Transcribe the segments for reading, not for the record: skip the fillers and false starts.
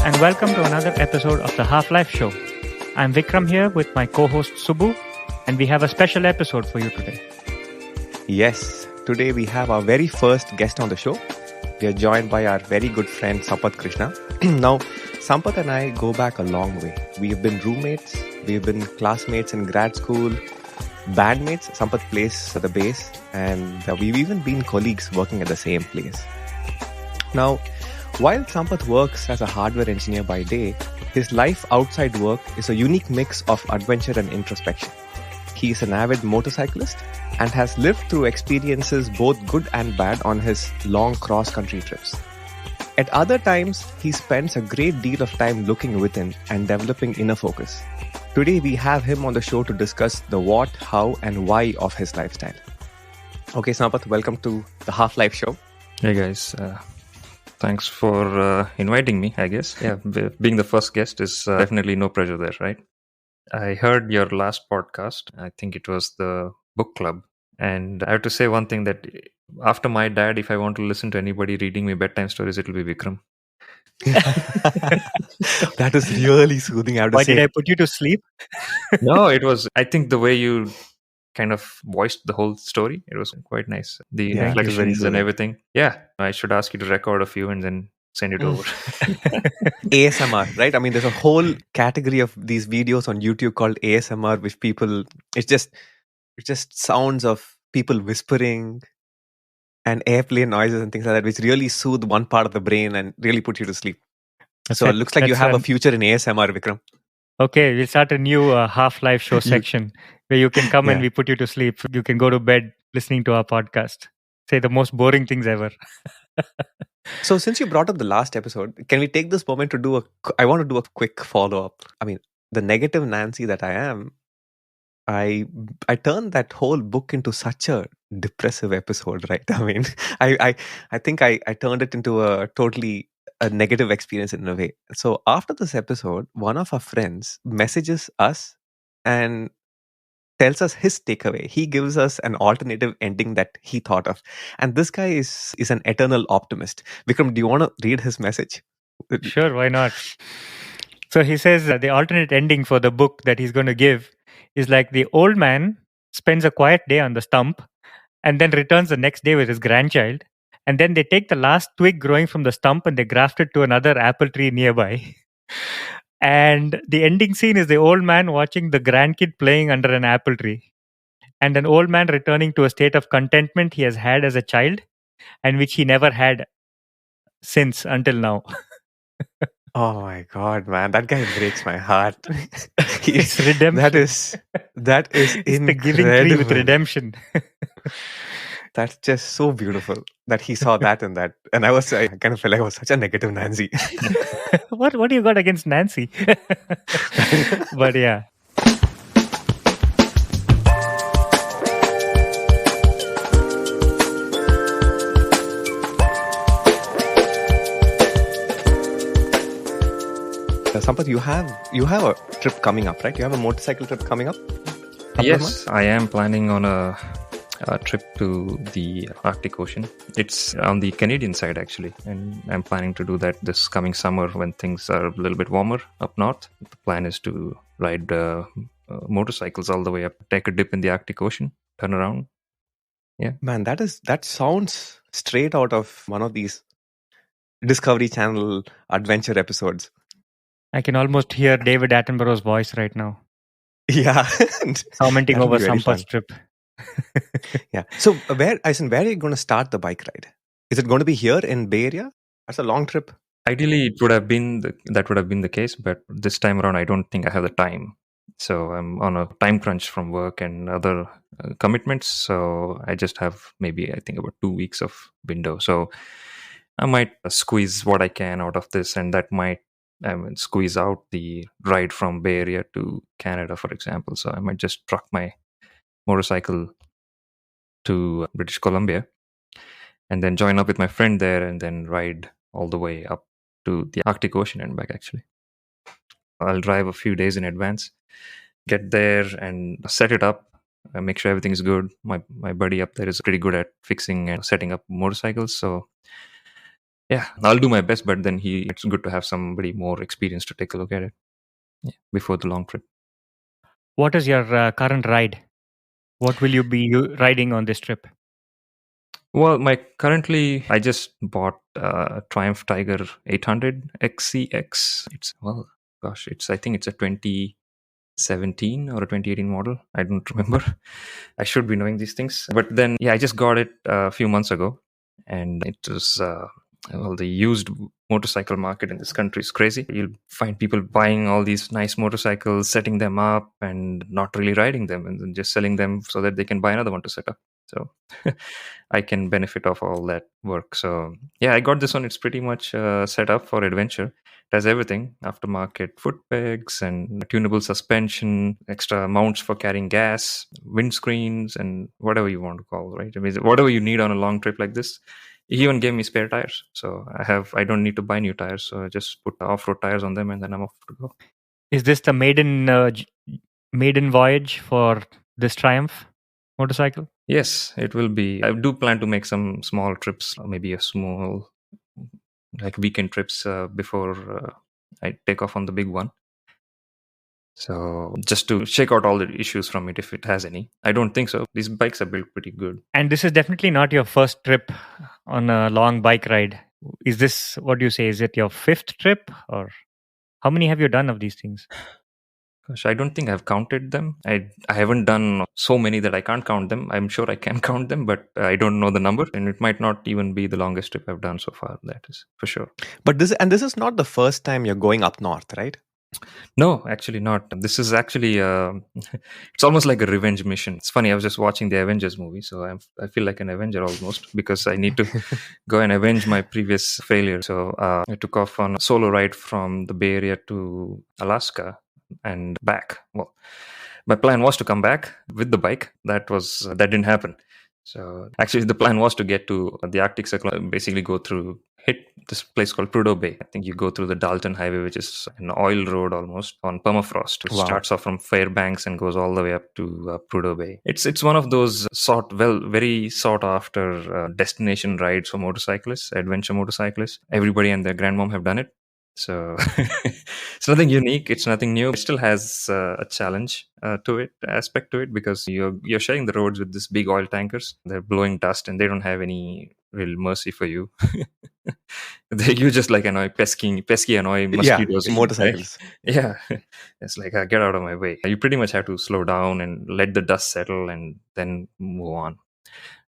and welcome to another episode of the Half-Life Show. I'm Vikram here with my co-host Subu, and we have a special episode for you today. Yes, today we have our very first guest on the show. We are joined by our very good friend Sampath Krishna. Now, Sampath and I go back a long way. We've been roommates, we've been classmates in grad school, bandmates. Sampath plays the bass, and we've even been colleagues working at the same place. Now, while Sampath works as a hardware engineer by day, his life outside work is a unique mix of adventure and introspection. He is an avid motorcyclist and has lived through experiences both good and bad on his long cross-country trips. At other times, he spends a great deal of time looking within and developing inner focus. Today, we have him on the show to discuss the what, how, and why of his lifestyle. Okay, Sampath, welcome to the Half-Life Show. Hey guys, thanks for inviting me, I guess. Yeah, being the first guest is definitely no pressure there, right? I heard your last podcast. I think it was the book club. And I have to say one thing, that after my dad, if I want to listen to anybody reading me bedtime stories, it'll be Vikram. That is really soothing, I have to Why say. did I put you to sleep? No, it was, I think the way you kind of voiced the whole story, it was quite nice. The Yeah, it was very reflections soothing. and everything. Yeah, I should ask you to record a few and then send it over. ASMR, right? I mean, there's a whole category of these videos on YouTube called ASMR, which people, it's just sounds of people whispering and airplane noises and things like that, which really soothe one part of the brain and really put you to sleep. So it looks like you have a future in ASMR, Vikram. Okay, we'll start a new Half-Life Show section where you can come and we put you to sleep. You can go to bed listening to our podcast. Say the most boring things ever. So since you brought up the last episode, can we take this moment to I want to do a quick follow-up. I mean, the negative Nancy that I am, I turned that whole book into such a depressive episode, right? I mean, I think I turned it into a negative experience in a way. So after this episode, one of our friends messages us and tells us his takeaway. He gives us an alternative ending that he thought of. And this guy is an eternal optimist. Vikram, do you want to read his message? Sure, why not? So he says that the alternate ending for the book that he's going to give is like the old man spends a quiet day on the stump and then returns the next day with his grandchild. And then they take the last twig growing from the stump and they graft it to another apple tree nearby. And the ending scene is the old man watching the grandkid playing under an apple tree. And an old man returning to a state of contentment he has had as a child and which he never had since until now. Oh my God, man. That guy breaks my heart. It's redemption. That is It's incredible. the giving tree with redemption. That's just so beautiful that he saw that in that. And I kind of felt like I was such a negative Nancy. What do you got against Nancy? But yeah. Sampath, you have a trip coming up, right? You have a motorcycle trip coming up? Yes, I am planning on a trip to the Arctic Ocean. It's on the Canadian side, actually, and I'm planning to do that this coming summer when things are a little bit warmer up north. The plan is to ride motorcycles all the way up, take a dip in the Arctic Ocean, turn around. Yeah, Man, that sounds straight out of one of these Discovery Channel adventure episodes. I can almost hear David Attenborough's voice right now, Yeah. commenting That would over be very fun. Sampath's trip. Yeah. So where are you going to start the bike ride? Is it going to be here in Bay Area? That's a long trip. ideally it would have been that would have been the case, but this time around I don't think I have the time. So I'm on a time crunch from work and other commitments. So I just have maybe, I think, about 2 weeks of window. So I might squeeze what I can out of this, and that might squeeze out the ride from Bay Area to Canada, for example. So I might just truck my motorcycle to British Columbia and then join up with my friend there and then ride all the way up to the Arctic Ocean and back, actually. I'll drive a few days in advance, get there and set it up, make sure everything's good. My buddy up there is pretty good at fixing and setting up motorcycles. So Yeah, I'll do my best, but then it's good to have somebody more experienced to take a look at it before the long trip. What is your current ride? What will you be riding on this trip? Well, I just bought Triumph Tiger 800 XCX. I think it's a 2017 or a 2018 model. I don't remember. I should be knowing these things. But then, yeah, I just got it a few months ago, and it was the used motorcycle market in this country is crazy. You'll find people buying all these nice motorcycles, setting them up, and not really riding them, and then just selling them so that they can buy another one to set up. So I can benefit of all that work. So yeah, I got this one. It's pretty much set up for adventure. It has everything: aftermarket foot pegs and tunable suspension, extra mounts for carrying gas, windscreens, and whatever you want to call, right? I mean, whatever you need on a long trip like this. He even gave me spare tires, so I don't need to buy new tires. So I just put off-road tires on them, and then I'm off to go. Is this the maiden voyage for this Triumph motorcycle? Yes, it will be. I do plan to make some small trips, maybe a small like weekend trips before I take off on the big one. So just to check out all the issues from it if it has any. I don't think so. These bikes are built pretty good. And this is definitely not your first trip on a long bike ride. Is this, what do you say, is it your fifth trip, or how many have you done of these things? Gosh, I don't think I've counted them. I haven't done so many that I can't count them. I'm sure I can count them, but I don't know the number, and it might not even be the longest trip I've done so far. That is for sure. But this is not the first time you're going up north, right? No, actually not. This is actually it's almost like a revenge mission. It's funny. I was just watching the Avengers movie, so I feel like an Avenger almost because I need to go and avenge my previous failure. So I took off on a solo ride from the Bay Area to Alaska and back. Well, my plan was to come back with the bike. That didn't happen. So actually, the plan was to get to the Arctic Circle, basically hit this place called Prudhoe Bay. I think you go through the Dalton Highway, which is an oil road almost on permafrost. It starts off from Fairbanks and goes all the way up to Prudhoe Bay. It's one of those very sought after destination rides for motorcyclists, adventure motorcyclists. Everybody and their grandmom have done it. So it's nothing unique. It's nothing new. It still has a challenge aspect to it, because you're sharing the roads with these big oil tankers. They're blowing dust, and they don't have any real mercy for you. You just like annoy pesky annoy mosquitoes. Yeah, motorcycles. Right? Yeah, it's like get out of my way. You pretty much have to slow down and let the dust settle, and then move on.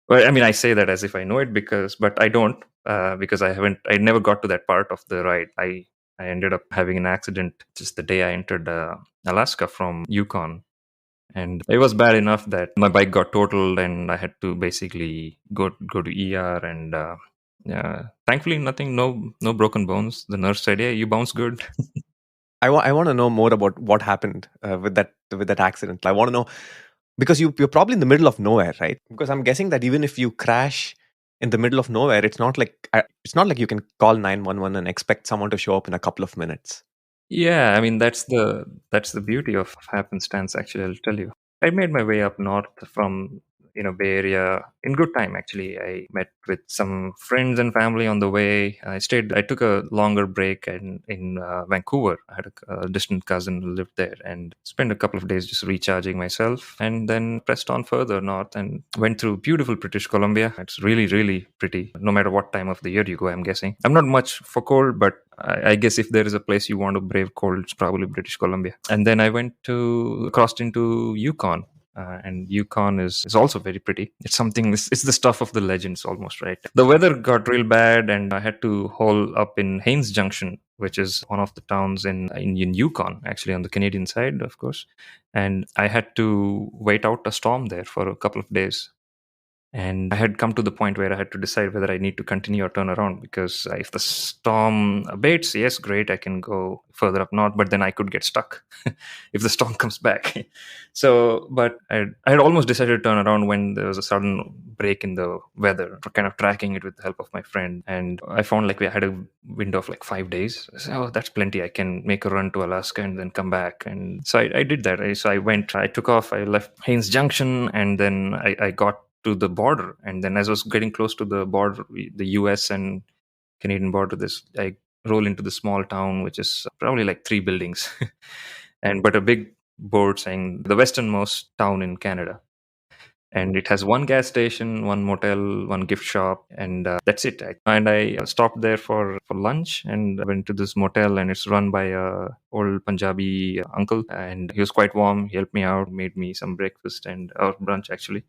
Well, I mean, I say that as if I know it, but I don't, because I never got to that part of the ride. I ended up having an accident just the day I entered Alaska from Yukon. And it was bad enough that my bike got totaled and I had to basically go to ER. And thankfully, no broken bones. The nurse said, "Yeah, you bounce good." I want to know more about what happened with that accident. I want to know, because you're probably in the middle of nowhere, right? Because I'm guessing that even if you crash in the middle of nowhere, it's not like you can call 911 and expect someone to show up in a couple of minutes. Yeah, I mean, that's the beauty of happenstance. Actually, I'll tell you. I made my way up north from Bay Area in good time. Actually, I met with some friends and family on the way. I took a longer break in Vancouver. I had a distant cousin who lived there, and spent a couple of days just recharging myself, and then pressed on further north and went through beautiful British Columbia. It's really, really pretty, no matter what time of the year you go, I'm guessing. I'm not much for cold, but I guess if there is a place you want to brave cold, it's probably British Columbia. And then I crossed into Yukon. And Yukon is also very pretty. It's the stuff of the legends almost, right? The weather got real bad, and I had to hole up in Haines Junction, which is one of the towns in Yukon, actually on the Canadian side, of course. And I had to wait out a storm there for a couple of days. And I had come to the point where I had to decide whether I need to continue or turn around, because if the storm abates, yes, great, I can go further up north, but then I could get stuck if the storm comes back. But I had almost decided to turn around when there was a sudden break in the weather, kind of tracking it with the help of my friend. And I found like we had a window of like 5 days. So that's plenty. I can make a run to Alaska and then come back. And so I did that. I took off, I left Haines Junction, and then I got to the border. And then as I was getting close to the border, the US and Canadian border. I roll into the small town, which is probably like 3 buildings, but a big board saying the westernmost town in Canada. And it has one gas station, one motel, one gift shop, and that's it. And I stopped there for lunch and went to this motel, and it's run by a old Punjabi uncle, and he was quite warm. He helped me out, made me some breakfast and or brunch actually,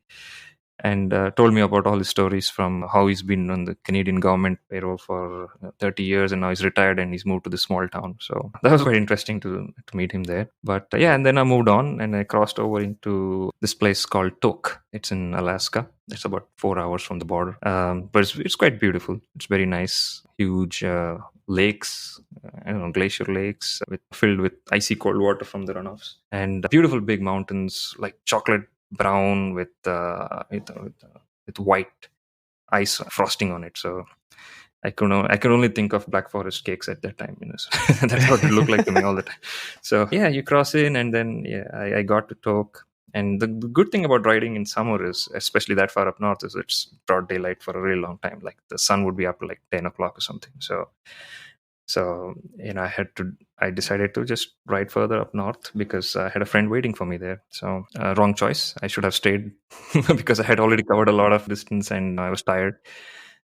and told me about all his stories from how he's been on the Canadian government payroll for 30 years, and now he's retired and he's moved to this small town. So that was quite interesting to meet him there. But yeah, and then I moved on and I crossed over into this place called Tok. It's in Alaska. It's about 4 hours from the border, but it's quite beautiful. It's very nice, huge lakes, I don't know, glacier lakes filled with icy cold water from the runoffs, and beautiful big mountains like chocolate brown with white ice frosting on it. So I could only think of Black Forest cakes at that time. So that's what it looked like to me all the time. So yeah, you cross in, and then I got to Tok. And the good thing about riding in summer is, especially that far up north, is it's broad daylight for a really long time. Like the sun would be up like 10 o'clock or something. So I decided to just ride further up north because I had a friend waiting for me there. So wrong choice. I should have stayed because I had already covered a lot of distance and I was tired.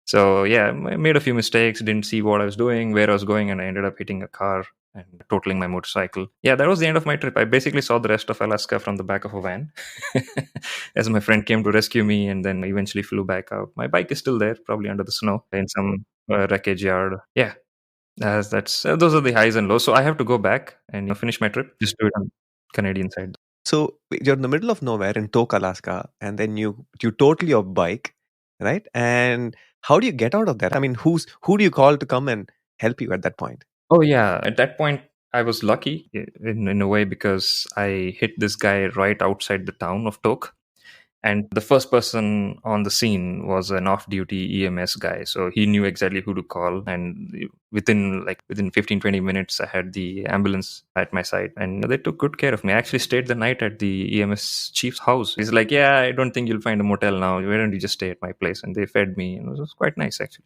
So yeah, I made a few mistakes, didn't see what I was doing, where I was going, and I ended up hitting a car and totaling my motorcycle. Yeah, that was the end of my trip. I basically saw the rest of Alaska from the back of a van as my friend came to rescue me and then eventually flew back out. My bike is still there, probably under the snow in some wreckage yard. Yeah, that's those are the highs and lows. So I have to go back and finish my trip. Just do it on Canadian side. So you're in the middle of nowhere in Tok, Alaska, and then you total your bike, right? And how do you get out of there? I mean, who do you call to come and help you at that point? Oh yeah, at that point I was lucky in a way because I hit this guy right outside the town of Tok. And the first person on the scene was an off-duty EMS guy. So he knew exactly who to call. And within 15, 20 minutes, I had the ambulance at my side. And they took good care of me. I actually stayed the night at the EMS chief's house. He's like, yeah, I don't think you'll find a motel now. Why don't you just stay at my place? And they fed me. And it was quite nice, actually.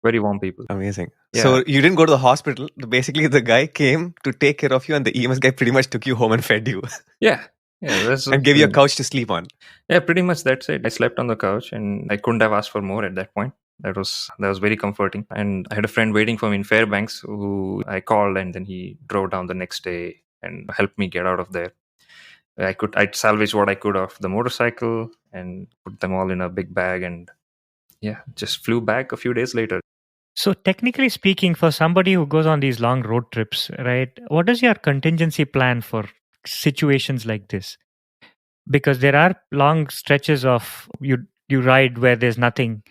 Very warm people. Amazing. Yeah. So you didn't go to the hospital. Basically, the guy came to take care of you, and the EMS guy pretty much took you home and fed you. Yeah. And gave you a couch to sleep on. Yeah, pretty much that's it. I slept on the couch and I couldn't have asked for more at that point. That was very comforting. And I had a friend waiting for me in Fairbanks who I called, and then he drove down the next day and helped me get out of there. I'd salvage what I could off the motorcycle and put them all in a big bag, and yeah, just flew back a few days later. So technically speaking, for somebody who goes on these long road trips, right, what is your contingency plan for situations like this? Because there are long stretches of you ride where there's nothing.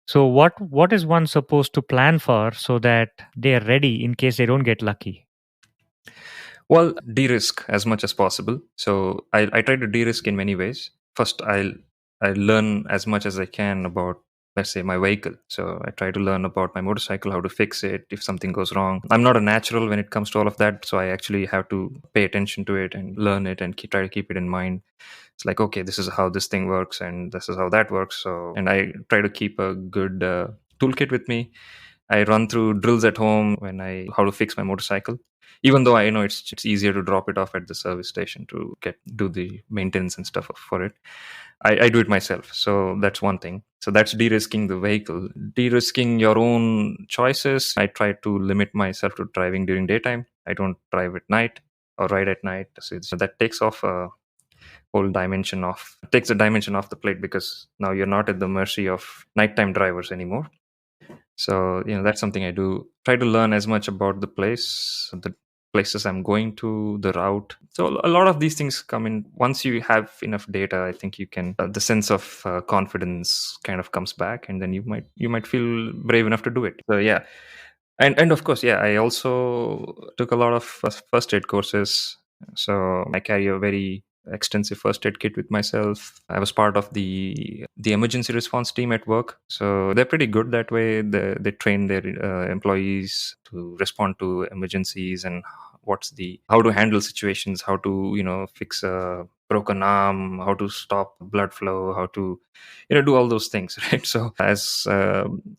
So what is one supposed to plan for so that they are ready in case they don't get lucky? Well, de-risk as much as possible. So I try to de-risk in many ways. First, I learn as much as I can about, let's say, my vehicle. So I try to learn about my motorcycle, how to fix it if something goes wrong. I'm not a natural when it comes to all of that, so I actually have to pay attention to it and learn it and try to keep it in mind. It's like, okay, this is how this thing works and this is how that works. So, and I try to keep a good toolkit with me. I run through drills at home how to fix my motorcycle, even though I know it's easier to drop it off at the service station to do the maintenance and stuff for it. I do it myself. So that's one thing. So that's de-risking the vehicle. De-risking your own choices. I try to limit myself to driving during daytime. I don't drive at night or ride at night. So that takes off a whole dimension off. Takes the dimension off the plate because now you're not at the mercy of nighttime drivers anymore. So, that's something I do. Try to learn as much about the places I'm going to, the route. So a lot of these things come in. Once you have enough data, I think you can, the sense of confidence kind of comes back, and then you might feel brave enough to do it. So yeah. And of course, yeah, I also took a lot of first aid courses. So I carry a very extensive first aid kit with myself. I was part of the emergency response team at work, so they're pretty good that way. They train their employees to respond to emergencies and how to handle situations, how to fix a broken arm, how to stop blood flow, how to do all those things, right? So as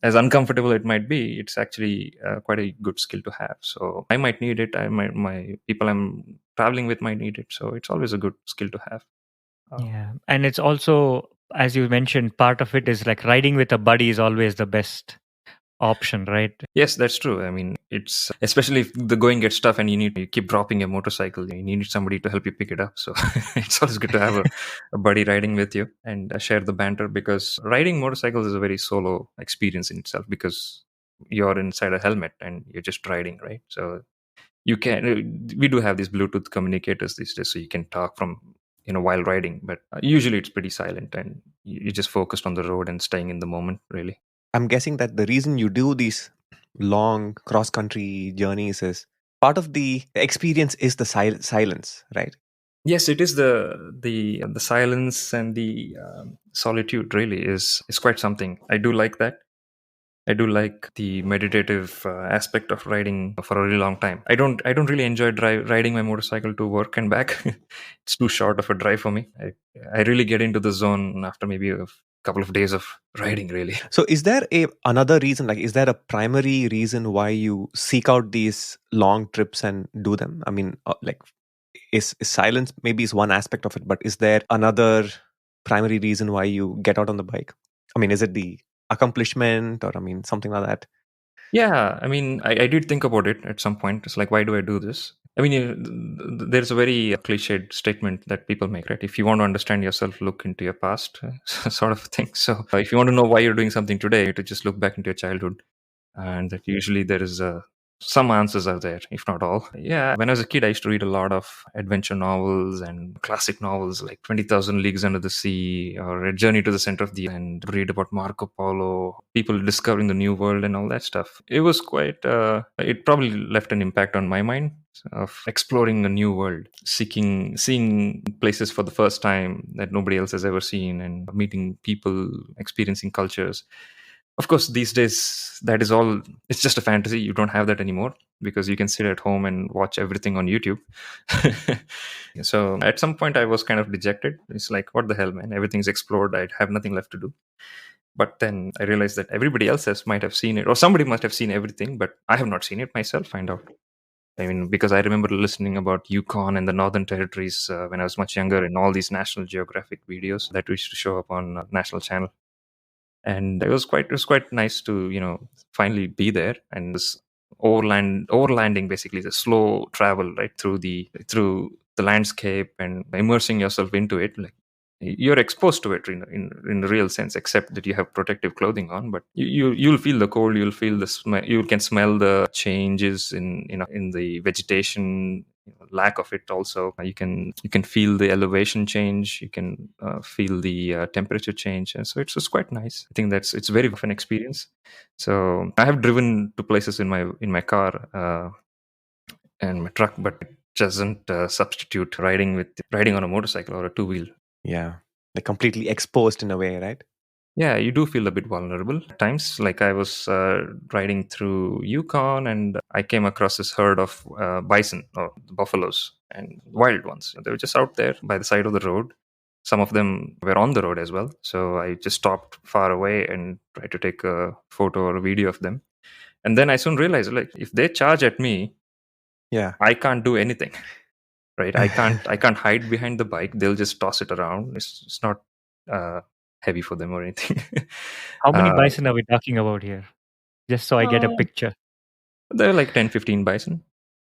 uncomfortable it might be, it's actually quite a good skill to have. So I might need it. I might My people I'm traveling with might need it. So it's always a good skill to have. Yeah. And it's also, as you mentioned, part of it is like riding with a buddy is always the best option, right? Yes, that's true. I mean, it's especially if the going gets tough and you keep dropping your motorcycle, you need somebody to help you pick it up. So it's always good to have a buddy riding with you and share the banter, because riding motorcycles is a very solo experience in itself, because you're inside a helmet and you're just riding, right? So we do have these Bluetooth communicators these days, so you can talk from while riding, but usually it's pretty silent and you're just focused on the road and staying in the moment, really. I'm guessing that the reason you do these long cross country journeys is part of the experience is the silence, right? Yes, it is the silence and the solitude. Really, is quite something. I do like that. I do like the meditative aspect of riding for a really long time. I don't really enjoy riding my motorcycle to work and back. It's too short of a drive for me. I really get into the zone after maybe a couple of days of riding. Really. So is there another reason, like is there a primary reason why you seek out these long trips and do them? I mean, like is silence maybe is one aspect of it, but is there another primary reason why you get out on the bike? I mean, is it the accomplishment, or I mean something like that? Yeah, I mean, I did think about it at some point. It's like, why do I do this? I mean, there's a very cliched statement that people make, right? If you want to understand yourself, look into your past, sort of thing. So, if you want to know why you're doing something today, to just look back into your childhood, and that usually there is some answers are there, if not all. Yeah, when I was a kid, I used to read a lot of adventure novels and classic novels like 20,000 Leagues Under the Sea or A Journey to the Center of the Earth, and read about Marco Polo, people discovering the New World and all that stuff. It was quite, it probably left an impact on my mind of exploring a new world, seeing places for the first time that nobody else has ever seen, and meeting people, experiencing cultures. Of course, these days that is all, it's just a fantasy. You don't have that anymore because you can sit at home and watch everything on YouTube. So at some point I was kind of dejected. It's like, what the hell, man, everything's explored, I have nothing left to do. But then I realized that everybody else might have seen it, or somebody must have seen everything, but I have not seen it myself. Find out. I mean, because I remember listening about Yukon and the Northern Territories when I was much younger, in all these National Geographic videos that used to show up on National Channel. And it was quite nice to finally be there. And this overlanding, basically the slow travel right through the landscape and immersing yourself into it, like you're exposed to it in the real sense, except that you have protective clothing on. But you'll feel the cold, you'll feel the smell, you can smell the changes in the vegetation, lack of it. Also, you can feel the elevation change, you can feel the temperature change, and so it's just quite nice. I think it's very of an experience. So I have driven to places in my car and my truck, but it doesn't substitute riding on a motorcycle or a two-wheel. Yeah, like completely exposed in a way, right? Yeah, you do feel a bit vulnerable at times. Like I was riding through Yukon, and I came across this herd of bison, or buffaloes, and wild ones. They were just out there by the side of the road. Some of them were on the road as well. So I just stopped far away and tried to take a photo or a video of them. And then I soon realized, like, if they charge at me, Yeah. I can't do anything. Right? I can't hide behind the bike. They'll just toss it around. It's not heavy for them or anything. How many uh, bison are we talking about here? Just so I get a uh, picture. there are like 10-15 bison.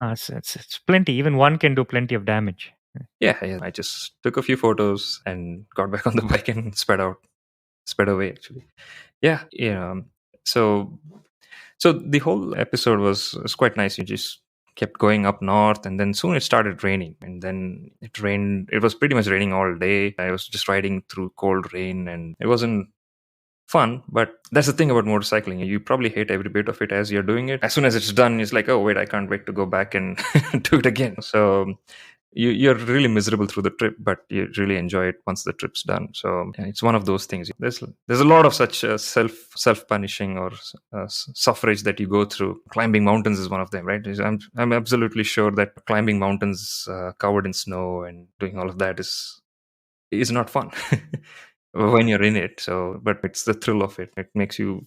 It's plenty. Even one can do plenty of damage. Yeah, I just took a few photos and got back on the bike and sped away, actually. Yeah, so the whole episode was quite nice. You just kept going up north, and then soon it started raining, and then it rained. It was pretty much raining all day. I was just riding through cold rain, and it wasn't fun. But that's the thing about motorcycling. You probably hate every bit of it as you're doing it. As soon as it's done, it's like, oh wait, I can't wait to go back and do it again. So you're really miserable through the trip, but you really enjoy it once the trip's done. So yeah, it's one of those things. There's a lot of such self punishing or suffrage that you go through. Climbing mountains is one of them, right? I'm absolutely sure that climbing mountains covered in snow and doing all of that is not fun when you're in it. So, but it's the thrill of it. It makes you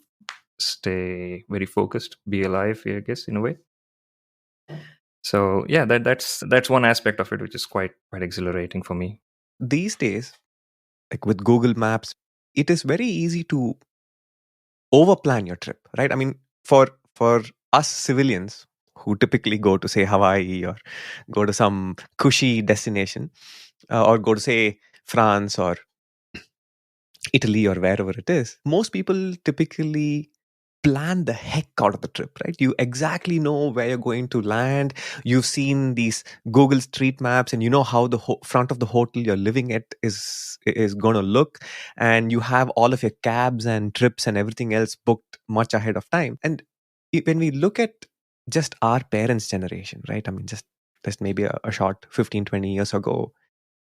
stay very focused, be alive, I guess, in a way. So yeah, that's one aspect of it which is quite exhilarating for me. These days, like with Google Maps, it is very easy to overplan your trip, right? I mean, for us civilians who typically go to say Hawaii or go to some cushy destination, or go to say France or Italy or wherever it is, most people typically plan the heck out of the trip, right? You exactly know where you're going to land. You've seen these Google Street Maps, and you know how the front of the hotel you're living at is going to look, and you have all of your cabs and trips and everything else booked much ahead of time. And when we look at just our parents' generation, right? I mean, just maybe a short 15, 20 years ago,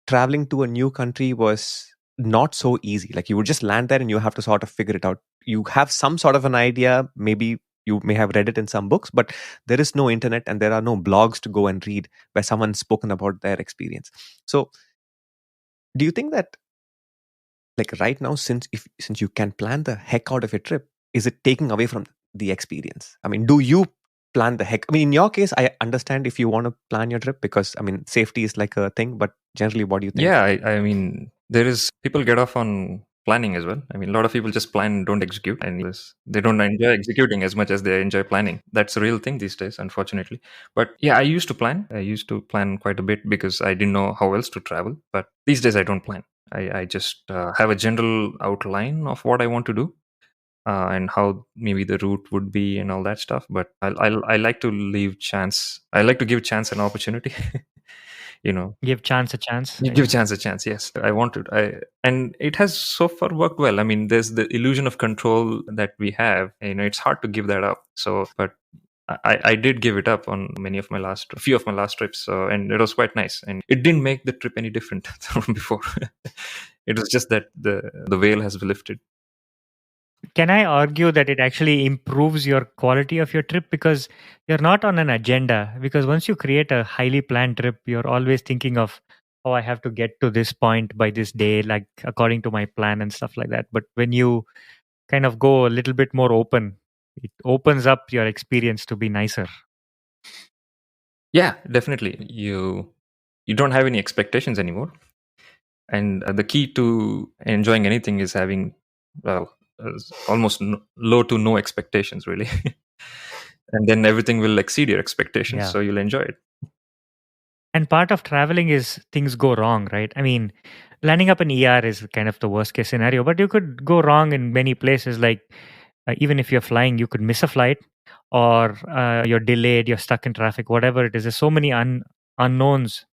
traveling to a new country was not so easy. Like you would just land there and you have to sort of figure it out. You have some sort of an idea, maybe you may have read it in some books, but there is no internet and there are no blogs to go and read where someone's spoken about their experience. So do you think that, like right now, since you can plan the heck out of your trip, is it taking away from the experience? I mean, do you plan the heck? I mean, in your case, I understand if you want to plan your trip because I mean safety is like a thing, but generally what do you think? Yeah, I mean, there is people get off on planning as well. I mean, a lot of people just plan and don't execute, and they don't enjoy executing as much as they enjoy planning. That's a real thing these days, unfortunately. But yeah, I used to plan. I used to plan quite a bit because I didn't know how else to travel. But these days, I don't plan. I just have a general outline of what I want to do. And how maybe the route would be and all that stuff, but I like to leave chance. I like to give chance an opportunity. Give chance a chance. You give chance a chance. Yes, I want it. And it has so far worked well. I mean, there's the illusion of control that we have. It's hard to give that up. So, but I did give it up on a few of my last trips, and it was quite nice. And it didn't make the trip any different from before. It was just that the veil has lifted. Can I argue that it actually improves your quality of your trip because you're not on an agenda? Because once you create a highly planned trip, you're always thinking of, oh, I have to get to this point by this day, like according to my plan and stuff like that. But when you kind of go a little bit more open, it opens up your experience to be nicer. Yeah, definitely. You don't have any expectations anymore. And the key to enjoying anything is having almost low to no expectations, really. And then everything will exceed your expectations, Yeah. so you'll enjoy it. And part of traveling is things go wrong, right? I mean, landing up in ER is kind of the worst case scenario, but you could go wrong in many places. Like even if you're flying, you could miss a flight, or you're delayed, you're stuck in traffic, whatever it is. There's so many unknowns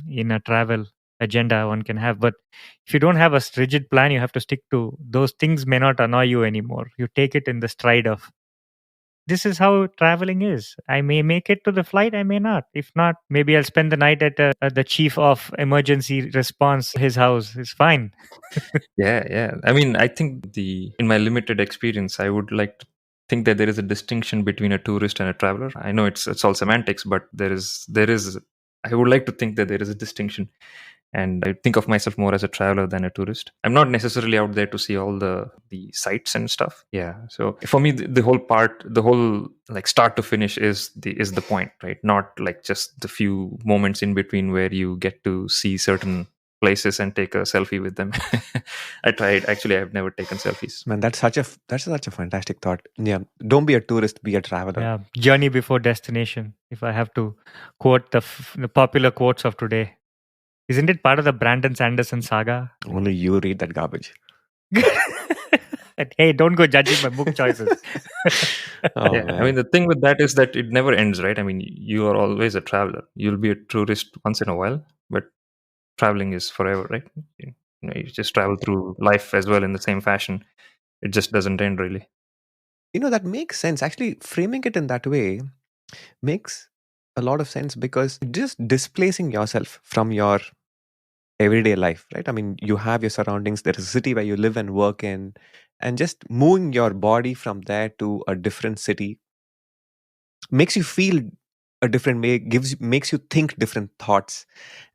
in a travel agenda one can have. But if you don't have a rigid plan, you have to stick to those things. May not annoy you anymore. You take it in the stride of, this is how traveling is. I may make it to the flight, I may not. If not, maybe I'll spend the night at the chief of emergency response, his house. It's fine. Yeah. I mean, I think in my limited experience, I would like to think that there is a distinction between a tourist and a traveler. I know it's all semantics, but there is. I would like to think that there is a distinction. And I think of myself more as a traveler than a tourist. I'm not necessarily out there to see all the sights and stuff. Yeah. So for me, the whole like start to finish is the point, right? Not like just the few moments in between where you get to see certain places and take a selfie with them. I tried. Actually, I've never taken selfies. Man, that's such a fantastic thought. Yeah, don't be a tourist, be a traveler. Yeah, journey before destination. If I have to quote the popular quotes of today, isn't it part of the Brandon Sanderson saga? Only you read that garbage. Hey, don't go judging my book choices. Oh, yeah, man. I mean, the thing with that is that it never ends, right? I mean, you are always a traveler. You'll be a tourist once in a while, but traveling is forever, right? You just travel through life as well in the same fashion. It just doesn't end, really. That makes sense. Actually, framing it in that way makes a lot of sense because just displacing yourself from your everyday life, right? I mean, you have your surroundings, there is a city where you live and work in, and just moving your body from there to a different city makes you feel a different way, makes you think different thoughts.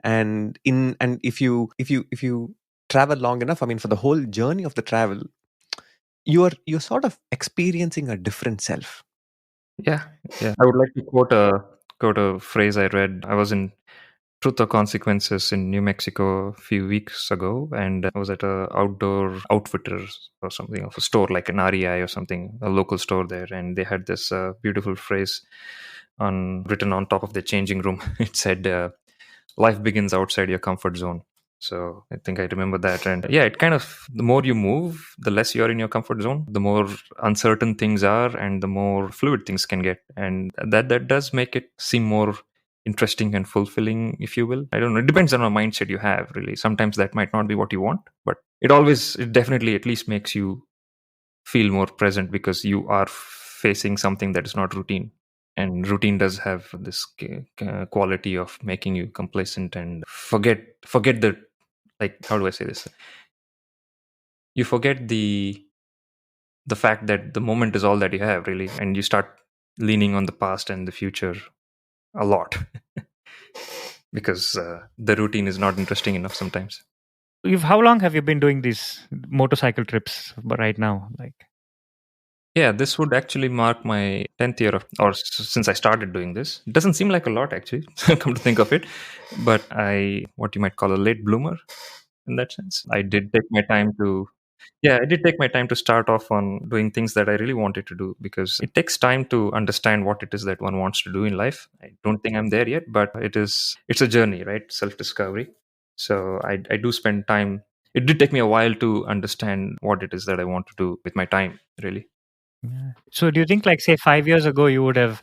And if you travel long enough, I mean, for the whole journey of the travel, you're sort of experiencing a different self. Yeah, yeah. I would like to quote a phrase I read. I was in Truth or Consequences in New Mexico a few weeks ago, and I was at a outdoor outfitters or something of a store like an REI or something, a local store there, and they had this beautiful phrase on written on top of the changing room. It said, "Life begins outside your comfort zone." So I think I remember that, and yeah, it kind of the more you move, the less you're in your comfort zone, the more uncertain things are, and the more fluid things can get, and that does make it seem more interesting and fulfilling, if you will. I don't know. It depends on a mindset you have, really. Sometimes that might not be what you want, but it definitely at least makes you feel more present because you are facing something that is not routine. And routine does have this quality of making you complacent and forget the, like, how do I say this? You forget the fact that the moment is all that you have, really, and you start leaning on the past and the future a lot because the routine is not interesting enough sometimes. How long have you been doing these motorcycle trips right now? Like, Yeah, this would actually mark my 10th year since I started doing this. It doesn't seem like a lot, actually, come to think of it. But what you might call a late bloomer in that sense. I did take my time to start off on doing things that I really wanted to do because it takes time to understand what it is that one wants to do in life. I don't think I'm there yet, but it's a journey, right? Self-discovery. So I do spend time. It did take me a while to understand what it is that I want to do with my time, really. yeah. So do you think, like, say, 5 years ago, you would have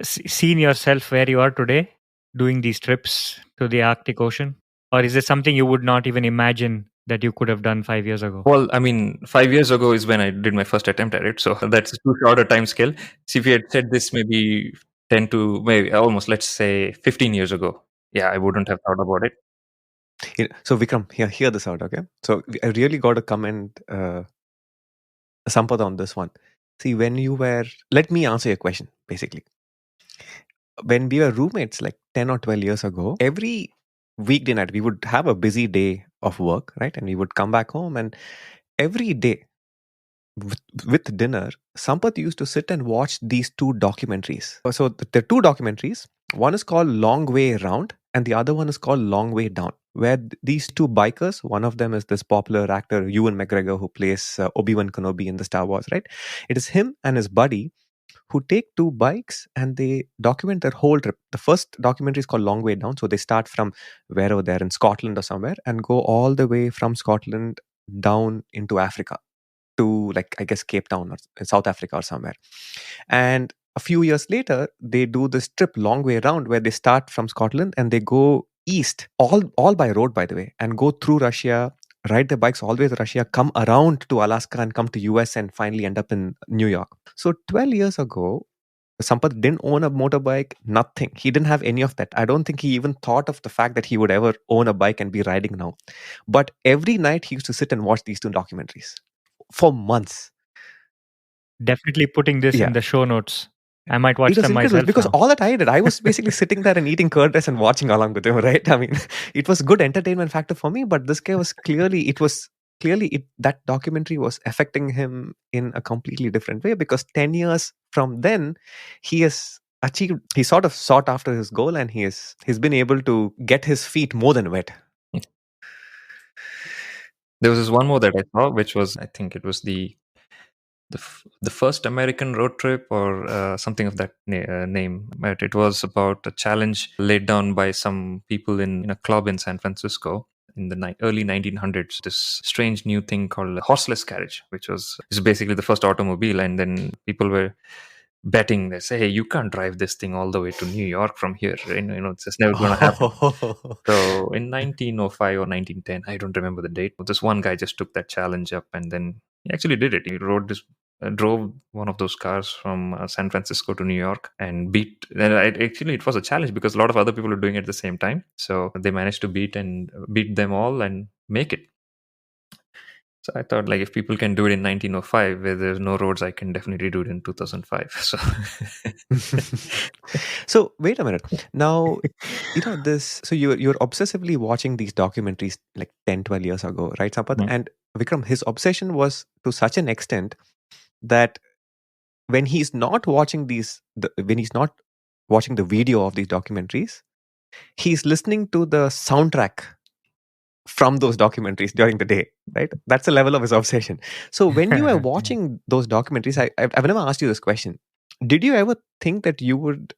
seen yourself where you are today, doing these trips to the Arctic Ocean? Or is it something you would not even imagine that you could have done 5 years ago? Well, I mean, 5 years ago is when I did my first attempt at it, so that's too short a time scale. See, if you had said this maybe 10 to maybe almost, let's say, 15 years ago, yeah, I wouldn't have thought about it. So Vikram, hear this out, okay? So I really got to comment Sampath on this one. See, let me answer your question, basically. When we were roommates like 10 or 12 years ago, every weekday night we would have a busy day of work, right? And we would come back home, and every day with dinner, Sampath used to sit and watch these two documentaries. So there are two documentaries. One is called Long Way Round, and the other one is called Long Way Down, where these two bikers, one of them is this popular actor, Ewan McGregor, who plays Obi-Wan Kenobi in the Star Wars, right? It is him and his buddy who take two bikes and they document their whole trip. The first documentary is called Long Way Down. So they start from wherever they're in Scotland or somewhere and go all the way from Scotland down into Africa to, like, I guess Cape Town or South Africa or somewhere. And a few years later, they do this trip Long Way Around where they start from Scotland and they go east, all by road, by the way, and go through Russia, ride their bikes all the way to Russia, come around to Alaska and come to US and finally end up in New York. So 12 years ago, Sampath didn't own a motorbike, nothing. He didn't have any of that. I don't think he even thought of the fact that he would ever own a bike and be riding now. But every night he used to sit and watch these two documentaries for months. Definitely putting this in the show notes. I might watch It was them incredible myself because now. all that I did, I was basically sitting there and eating curd rice and watching along with him, right? I mean, it was good entertainment factor for me, but this guy was that documentary was affecting him in a completely different way because 10 years from then, he sort of sought after his goal and he's been able to get his feet more than wet. There was this one more that I saw, which was, I think it was the first American road trip or something of that name. But it was about a challenge laid down by some people in a club in San Francisco in the early 1900s. This strange new thing called a horseless carriage, which is basically the first automobile. And then people were betting. They say, hey, you can't drive this thing all the way to New York from here. It's just never going to happen. So in 1905 or 1910, I don't remember the date, but this one guy just took that challenge up and then he actually did it. He rode this drove one of those cars from San Francisco to New York and beat. And actually, it was a challenge because a lot of other people were doing it at the same time. So they managed to beat them all and make it. So I thought, like, if people can do it in 1905, where there's no roads, I can definitely do it in 2005. So, So wait a minute. Now, this. So you're obsessively watching these documentaries like 10, 12 years ago, right, Sampath? Mhm. And Vikram, his obsession was to such an extent that when he's not watching when he's not watching the video of these documentaries, he's listening to the soundtrack from those documentaries during the day, right? That's the level of his obsession. So when you were watching those documentaries, I've never asked you this question. Did you ever think that you would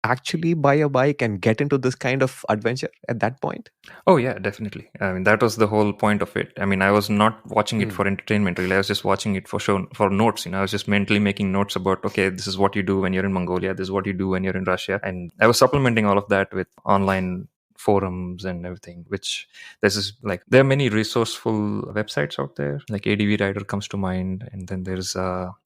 actually buy a bike and get into this kind of adventure at that point? Oh yeah, definitely. I mean, that was the whole point of it. I mean, I was not watching it Mm. for entertainment really. I was just watching it for notes. I was just mentally making notes about, okay, this is what you do when you're in Mongolia. This is what you do when you're in Russia. And I was supplementing all of that with online forums and everything, which there are many resourceful websites out there. Like ADV Rider comes to mind, and then there's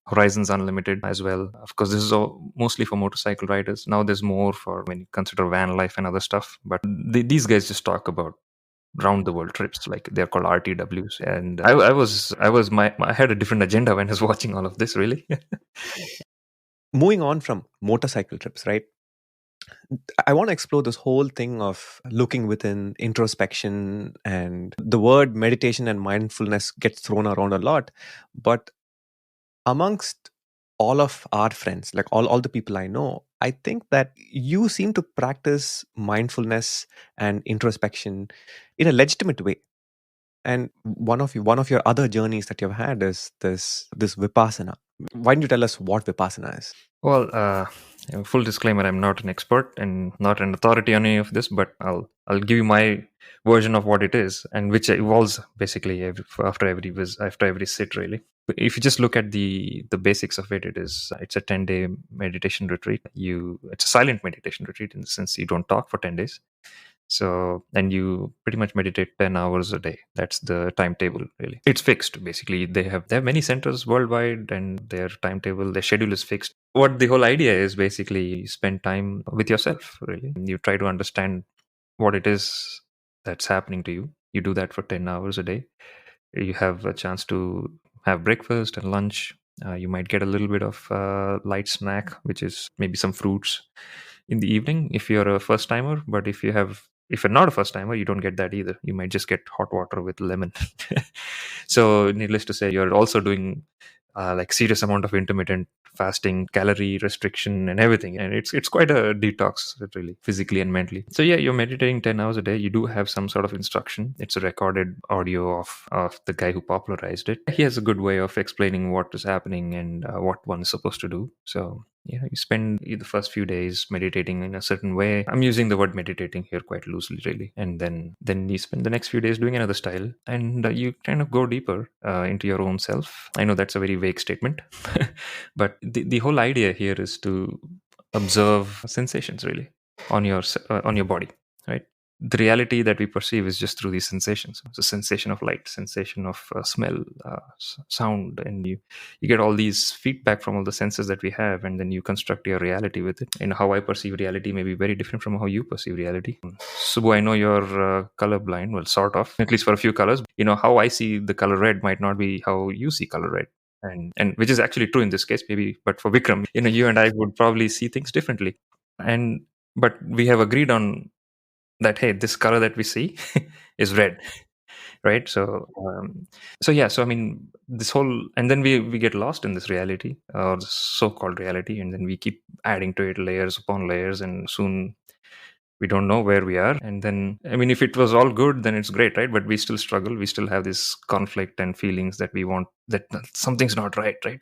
Horizons Unlimited as well. Of course, this is all mostly for motorcycle riders. Now there's more for when you consider van life and other stuff. But these guys just talk about round the world trips, like they're called RTWs. And I had a different agenda when I was watching all of this, really. Moving on from motorcycle trips, right? I want to explore this whole thing of looking within, introspection, and the word meditation and mindfulness gets thrown around a lot. But amongst all of our friends, like all the people I know, I think that you seem to practice mindfulness and introspection in a legitimate way. And one of your other journeys that you've had is this Vipassana. Why don't you tell us what Vipassana is? Well, full disclaimer: I'm not an expert and not an authority on any of this, but I'll give you my version of what it is, and which evolves basically after every sit, really. If you just look at the basics of it, it's a 10-day meditation retreat. It's a silent meditation retreat in the sense you don't talk for 10 days. So, and you pretty much meditate 10 hours a day. That's the timetable, really. It's fixed, basically. They have many centers worldwide, and their schedule is fixed. What the whole idea is, basically, you spend time with yourself, really. You try to understand what it is that's happening to you. You do that for 10 hours a day. You have a chance to have breakfast and lunch. You might get a little bit of light snack, which is maybe some fruits in the evening if you're a first timer. But if you're not a first timer, you don't get that either. You might just get hot water with lemon. So needless to say, you're also doing like serious amount of intermittent fasting, calorie restriction, and everything. And it's quite a detox, really, physically and mentally. So yeah, you're meditating 10 hours a day. You do have some sort of instruction. It's a recorded audio of the guy who popularized it. He has a good way of explaining what is happening and what one is supposed to do. So yeah, you spend the first few days meditating in a certain way. I'm using the word meditating here quite loosely, really. And then you spend the next few days doing another style, and you kind of go deeper into your own self. I know that's a very vague statement, but the whole idea here is to observe sensations, really, on your body, right? The reality that we perceive is just through these sensations. It's a sensation of light, sensation of smell, sound, and you get all these feedback from all the senses that we have, and then you construct your reality with it. And how I perceive reality may be very different from how you perceive reality. Subu, I know you're colorblind, well, sort of, at least for a few colors. How I see the color red might not be how you see color red. And which is actually true in this case, maybe. But for Vikram, you and I would probably see things differently. But we have agreed on that, hey, this color that we see is red, right? So I mean, this whole, and then we get lost in this reality, or the so-called reality, and then we keep adding to it layers upon layers, and soon we don't know where we are. And then, I mean, if it was all good, then it's great, right? But we still struggle. We still have this conflict and feelings that we want, that something's not right, right?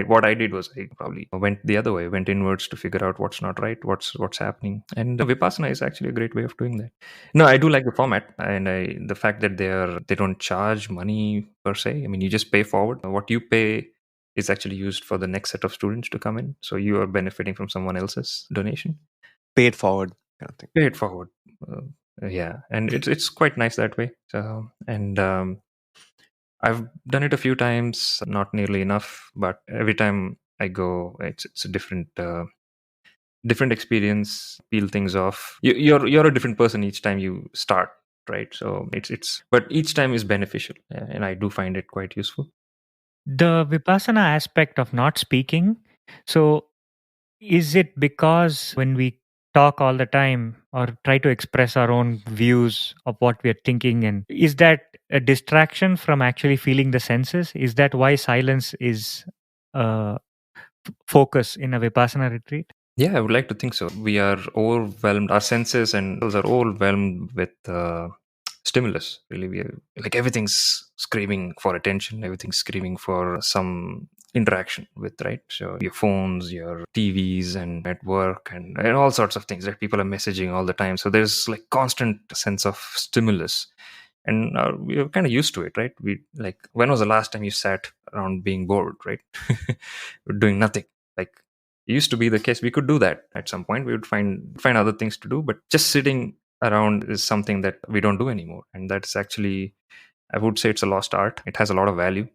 What I did was I probably went the other way, went inwards to figure out what's not right, what's happening. And Vipassana is actually a great way of doing that. No, I do like the format, and the fact that they don't charge money per se. I mean, you just pay forward. What you pay is actually used for the next set of students to come in. So you are benefiting from someone else's donation. Pay it forward kind of thing. Pay it forward. Yeah, and it's quite nice that way. So, and I've done it a few times, not nearly enough, but every time I go, it's a different experience. Peel things off. You're a different person each time you start, right? So it's but each time is beneficial, and I do find it quite useful. The Vipassana aspect of not speaking. So, is it because when we talk all the time or try to express our own views of what we are thinking, and is that a distraction from actually feeling the senses? Is that why silence is a focus in a Vipassana retreat? Yeah, I would like to think so. We are overwhelmed. Our senses and those are overwhelmed with stimulus. Really, we are like everything's screaming for attention. Everything's screaming for some interaction with, right? So your phones, your TVs, and at work, and all sorts of things. Right? People are messaging all the time. So there's like constant sense of stimulus, and we're kind of used to it, right? We like, when was the last time you sat around being bored, right? Doing nothing. Like, it used to be the case we could do that at some point. We would find other things to do, but just sitting around is something that we don't do anymore, and that's actually, I would say, it's a lost art. It has a lot of value.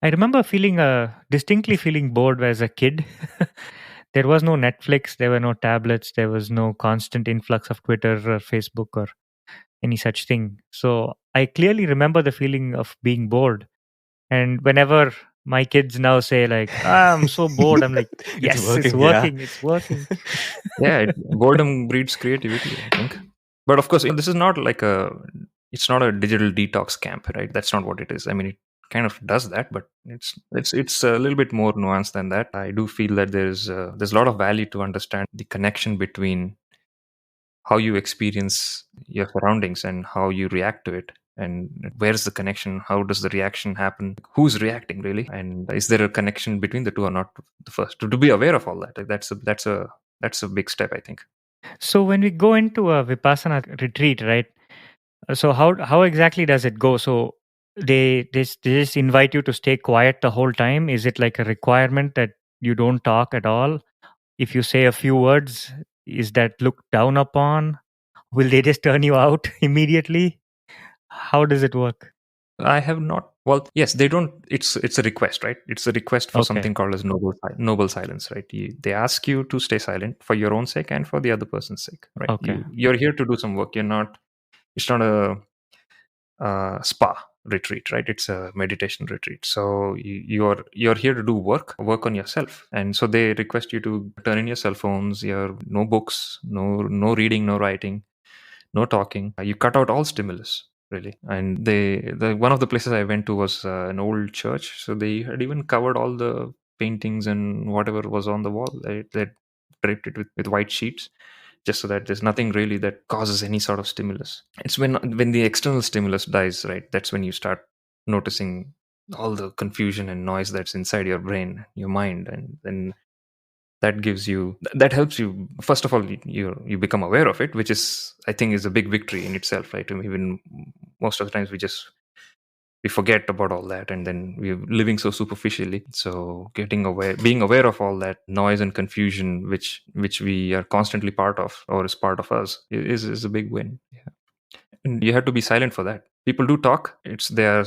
I remember feeling distinctly feeling bored as a kid. There was no Netflix, there were no tablets, there was no constant influx of Twitter or Facebook or any such thing. So I clearly remember the feeling of being bored. And whenever my kids now say like, I'm so bored, I'm like, It's yes, it's working, yeah. working, it's working. Yeah, boredom breeds creativity, I think. But of course, this is not like it's not a digital detox camp, right? That's not what it is. I mean, it kind of does that, but it's a little bit more nuanced than that. I do feel that there's a lot of value to understand the connection between how you experience your surroundings and how you react to it, and where's the connection, how does the reaction happen, who's reacting really, and is there a connection between the two or not. The first, to be aware of all that, like, that's a big step, I think. So when we go into a Vipassana retreat, right? So how exactly does it go? So they just invite you to stay quiet the whole time. Is it like a requirement that you don't talk at all? If you say a few words, is that looked down upon? Will they just turn you out immediately? How does it work? I have not. Well, yes, they don't. It's a request, right? It's a request for Okay. something called as noble silence, right? They ask you to stay silent for your own sake and for the other person's sake, right? Okay. You're here to do some work. You're not. It's not a spa retreat, right? It's a meditation retreat. So you're here to do work on yourself, and so they request you to turn in your cell phones, your no books, no reading, no writing, no talking. You cut out all stimulus, really. And the one of the places I went to was an old church, so they had even covered all the paintings and whatever was on the wall. They draped it with white sheets, just so that there's nothing really that causes any sort of stimulus. It's when the external stimulus dies, right? That's when you start noticing all the confusion and noise that's inside your brain, your mind, and then that helps you. First of all, you become aware of it, which is, I think, is a big victory in itself, right? Even most of the times we forget about all that, and then we're living so superficially. So being aware of all that noise and confusion, which we are constantly part of, or is part of us, is a big win. Yeah. And you have to be silent for that. People do talk. It's their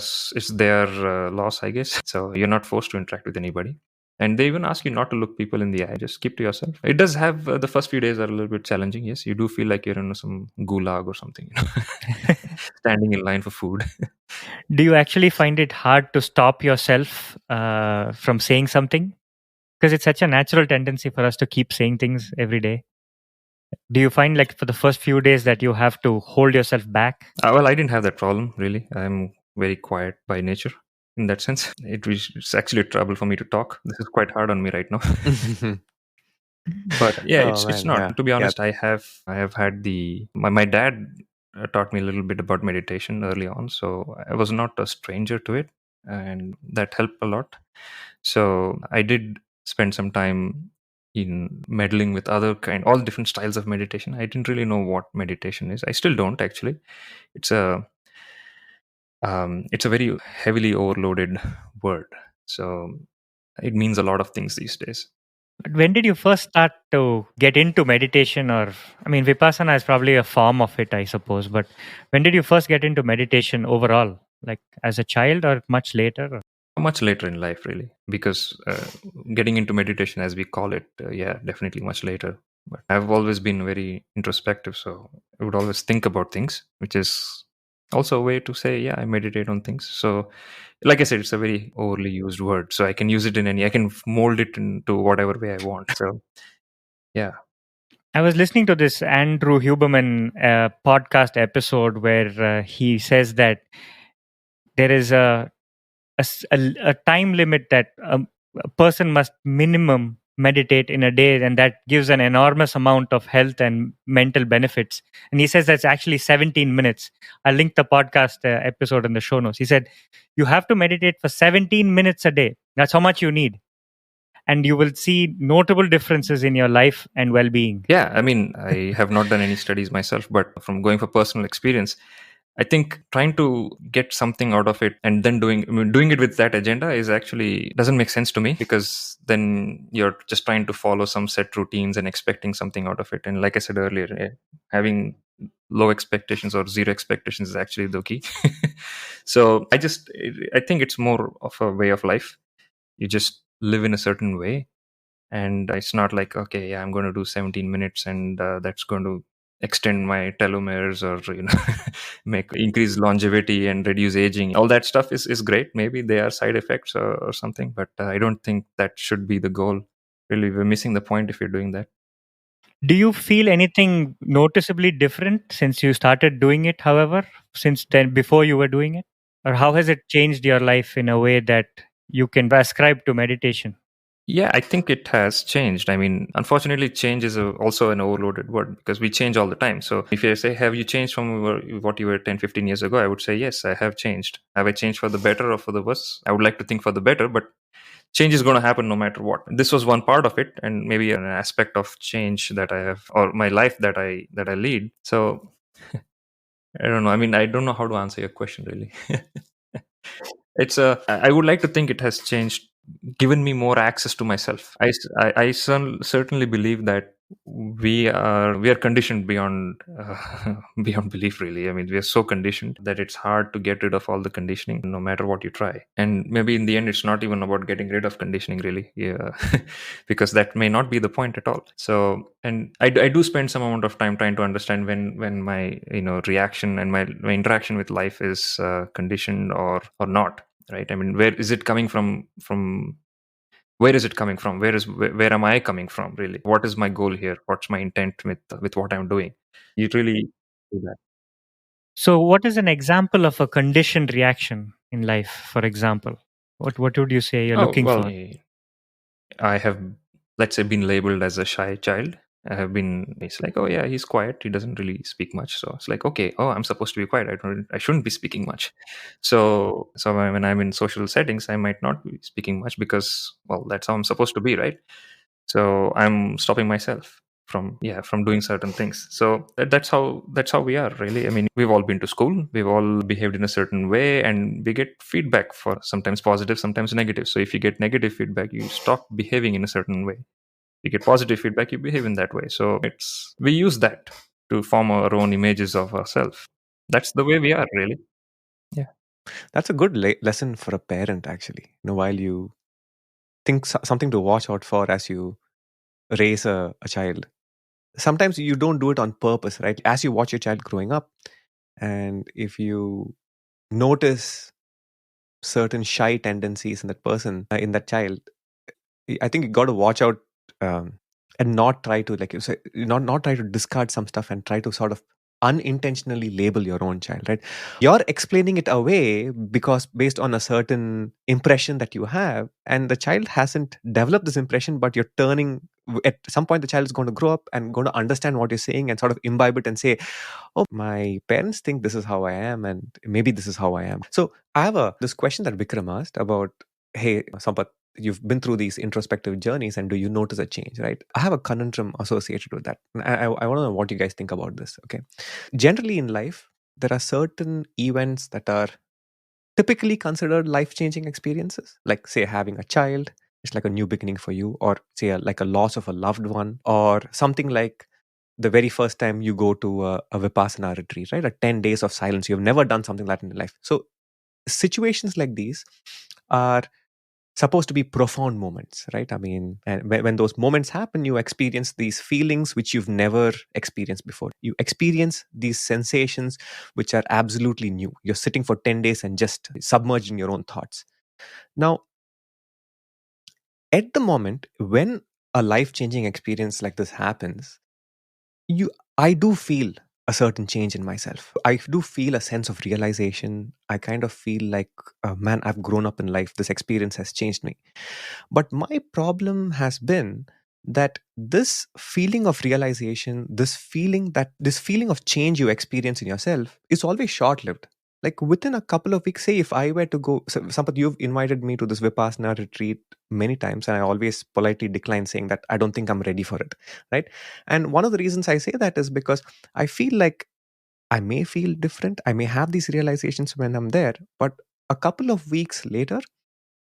loss, I guess. So you're not forced to interact with anybody. And they even ask you not to look people in the eye. Just keep to yourself. It does have the first few days are a little bit challenging. Yes, you do feel like you're in some gulag or something, standing in line for food. Do you actually find it hard to stop yourself from saying something? Because it's such a natural tendency for us to keep saying things every day. Do you find like for the first few days that you have to hold yourself back? Well, I didn't have that problem really. I'm very quiet by nature. In that sense, it's actually a trouble for me to talk. This is quite hard on me right now. But yeah, Oh it's man, not. yeah. To be Yeah. honest, I have had my dad taught me a little bit about meditation early on, so I was not a stranger to it, and that helped a lot. So I did spend some time in meddling with all different styles of meditation. I didn't really know what meditation is. I still don't actually. It's a it's a very heavily overloaded word, so it means a lot of things these days. But when did you first start to get into meditation? Or, I mean, Vipassana is probably a form of it, I suppose. But when did you first get into meditation overall? like as a child or much later? Much later in life, really, because getting into meditation, as we call it, yeah, definitely much later. But I've always been very introspective, so I would always think about things, which is also a way to say, yeah, I meditate on things. So, like I said, it's a very overly used word, so I can use it in any, I can mold it into whatever way I want. So, yeah. I was listening to this Andrew Huberman podcast episode where he says that there is a time limit that a person must minimum meditate in a day, and that gives an enormous amount of health and mental benefits. And he says that's actually 17 minutes. I'll link the podcast episode in the show notes. He said you have to meditate for 17 minutes a day. That's how much you need, and you will see notable differences in your life and well-being. Yeah, I mean, I have not done any studies myself, but from going for personal experience, I think trying to get something out of it and then doing it with that agenda is actually doesn't make sense to me, because then you're just trying to follow some set routines and expecting something out of it. And like I said earlier, having low expectations or zero expectations is actually the key. So I think it's more of a way of life. You just live in a certain way, and it's not like, okay, yeah, I'm going to do 17 minutes and that's going to extend my telomeres, or make increase longevity and reduce aging. All that stuff is great. Maybe they are side effects or something, but I don't think that should be the goal. Really, we're missing the point if you're doing that. Do you feel anything noticeably different since you started doing it, however, since then, before you were doing it? Or how has it changed your life in a way that you can ascribe to meditation? Yeah, I think it has changed. I mean, unfortunately, change is also an overloaded word, because we change all the time. So if you say, have you changed from what you were 10, 15 years ago? I would say, yes, I have changed. Have I changed for the better or for the worse? I would like to think for the better, but change is going to happen no matter what. This was one part of it, and maybe an aspect of change that I have, or my life that I lead. So I don't know. I mean, I don't know how to answer your question, really. I would like to think it has changed, given me more access to myself. I certainly believe that we are conditioned beyond beyond belief, really. I mean, we are so conditioned that it's hard to get rid of all the conditioning, no matter what you try. And maybe in the end, it's not even about getting rid of conditioning, really. Yeah. Because that may not be the point at all. So, and I do spend some amount of time trying to understand when my reaction and my interaction with life is conditioned or not, right? I mean, where is it coming from? Where is it coming from? Where am I coming from, really? What is my goal here? What's my intent with what I'm doing? You really do that. So, what is an example of a conditioned reaction in life, for example? What would you say you're Oh, looking well, for? I have, let's say, been labeled as a shy child. It's like, oh yeah, he's quiet. He doesn't really speak much. So it's like, okay, oh, I'm supposed to be quiet. I shouldn't be speaking much. So when I'm in social settings, I might not be speaking much because, well, that's how I'm supposed to be, right? So I'm stopping myself from doing certain things. So that's how we are, really. I mean, we've all been to school, we've all behaved in a certain way, and we get feedback, for sometimes positive, sometimes negative. So if you get negative feedback, you stop behaving in a certain way. You get positive feedback, you behave in that way. So we use that to form our own images of ourselves. That's the way we are, really. Yeah. That's a good lesson for a parent, actually. While you think something to watch out for as you raise a child. Sometimes you don't do it on purpose, right? As you watch your child growing up, and if you notice certain shy tendencies in that person, in that child, I think you got to watch out, and not try to, like you say, not try to discard some stuff and try to sort of unintentionally label your own child, right? You're explaining it away because based on a certain impression that you have, and the child hasn't developed this impression, but you're turning, at some point the child is going to grow up and going to understand what you're saying and sort of imbibe it and say, oh, my parents think this is how I am, and maybe this is how I am. So I have this question that Vikram asked about, hey, Sampath, you've been through these introspective journeys, and do you notice a change, right? I have a conundrum associated with that. I want to know what you guys think about this. Okay. Generally in life, there are certain events that are typically considered life-changing experiences, like say having a child. It's like a new beginning for you, or say like a loss of a loved one, or something like the very first time you go to a Vipassana retreat, right? A 10 days of silence. You've never done something like that in your life. So situations like these are supposed to be profound moments, right? I mean, and when those moments happen, you experience these feelings which you've never experienced before. You experience these sensations which are absolutely new. You're sitting for 10 days and just submerged in your own thoughts. Now, at the moment when a life changing experience like this happens, you I do feel a certain change in myself. I do feel a sense of realization. I kind of feel like, man, I've grown up in life. This experience has changed me. But my problem has been that this feeling of realization, this feeling of change you experience in yourself is always short lived. Like within a couple of weeks, say if I were to go, so, Sampath, you've invited me to this Vipassana retreat many times, and I always politely decline, saying that I don't think I'm ready for it, right? And one of the reasons I say that is because I feel like I may feel different. I may have these realizations when I'm there, but a couple of weeks later,